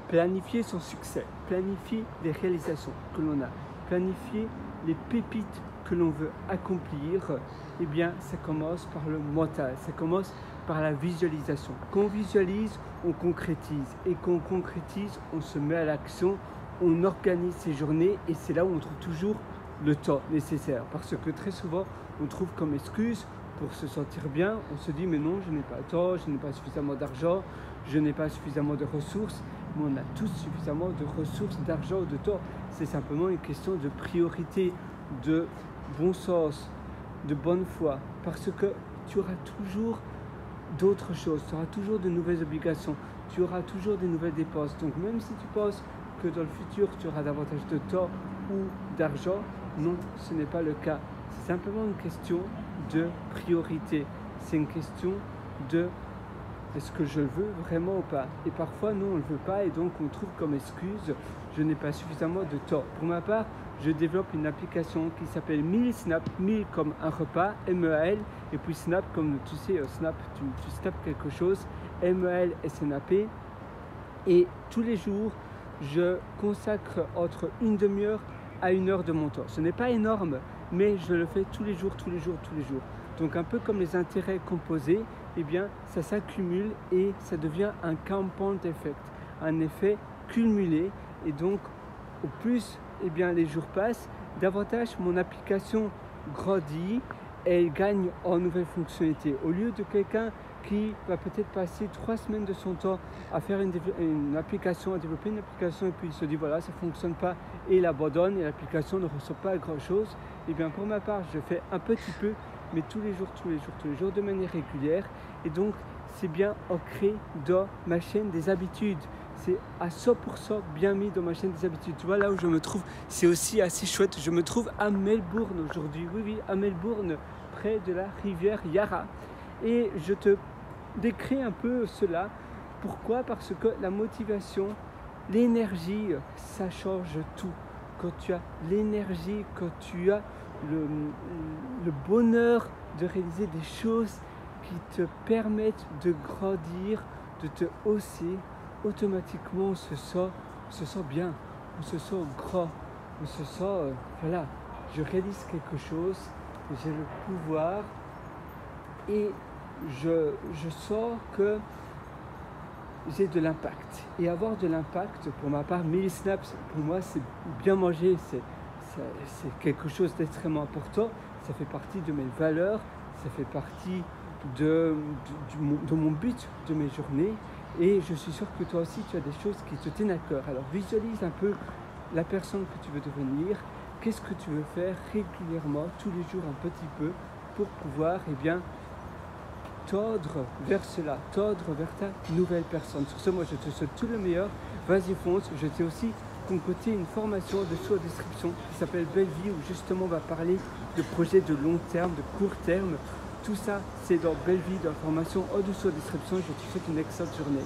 Planifier son succès, planifier les réalisations que l'on a, planifier les pépites que l'on veut accomplir, eh bien ça commence par le mental, ça commence par la visualisation. Quand on visualise, on concrétise, et quand on concrétise, on se met à l'action, on organise ses journées, et c'est là où on trouve toujours le temps nécessaire, parce que très souvent on trouve comme excuse pour se sentir bien, on se dit mais non, je n'ai pas le temps, je n'ai pas suffisamment d'argent, je n'ai pas suffisamment de ressources. Mais on a tous suffisamment de ressources, d'argent ou de temps. C'est simplement une question de priorité, de bon sens, de bonne foi, parce que tu auras toujours d'autres choses, tu auras toujours de nouvelles obligations, tu auras toujours des nouvelles dépenses. Donc même si tu penses que dans le futur tu auras davantage de temps ou d'argent, non, ce n'est pas le cas. C'est simplement une question de priorité, c'est une question de est-ce que je le veux vraiment ou pas? Et parfois, non, on ne le veut pas et donc on trouve comme excuse je n'ai pas suffisamment de temps. Pour ma part, je développe une application qui s'appelle Meal Snap. Meal comme un repas, M-E-A-L, et puis Snap comme tu sais, Snap, tu snaps quelque chose, M-E-L-S-N-A-P. Et tous les jours, je consacre entre une demi-heure à 1 heure de mon temps. Ce n'est pas énorme, mais je le fais tous les jours. Donc un peu comme les intérêts composés, eh bien ça s'accumule et ça devient un compound effect, un effet cumulé. Et donc au plus eh bien, les jours passent, davantage mon application grandit et elle gagne en nouvelles fonctionnalités. Au lieu de quelqu'un qui va peut-être passer 3 semaines de son temps à faire une application, à développer une application et puis il se dit voilà ça ne fonctionne pas et il abandonne et l'application ne ressort pas grand chose, et bien pour ma part je fais un petit peu mais tous les jours de manière régulière, et donc c'est bien ancré dans ma chaîne des habitudes. C'est à 100% bien mis dans ma chaîne des habitudes. Tu vois là où je me trouve, c'est aussi assez chouette. Je me trouve à Melbourne aujourd'hui, oui, à Melbourne, près de la rivière Yarra. Et je te décris un peu cela. Pourquoi? Parce que la motivation, l'énergie, ça change tout. Quand tu as l'énergie, quand tu as le bonheur de réaliser des choses qui te permettent de grandir, de te hausser, automatiquement on se sent bien, on se sent grand, on se sent, voilà, je réalise quelque chose, j'ai le pouvoir et je sens que j'ai de l'impact. Et avoir de l'impact, pour ma part, Meal Snaps, pour moi c'est bien manger, c'est quelque chose d'extrêmement important, ça fait partie de mes valeurs, ça fait partie de mon but de mes journées, et je suis sûr que toi aussi tu as des choses qui te tiennent à cœur. Alors visualise un peu la personne que tu veux devenir, qu'est-ce que tu veux faire régulièrement, tous les jours un petit peu, pour pouvoir bien tordre vers cela, tordre vers ta nouvelle personne. Sur ce, moi je te souhaite tout le meilleur, vas-y fonce. Je t'ai aussi concocté une formation dessous en description qui s'appelle Belle Vie, où justement on va parler de projets de long terme, de court terme. Tout ça c'est dans Belle Vie, dans la formation en dessous en description. Je te souhaite une excellente journée.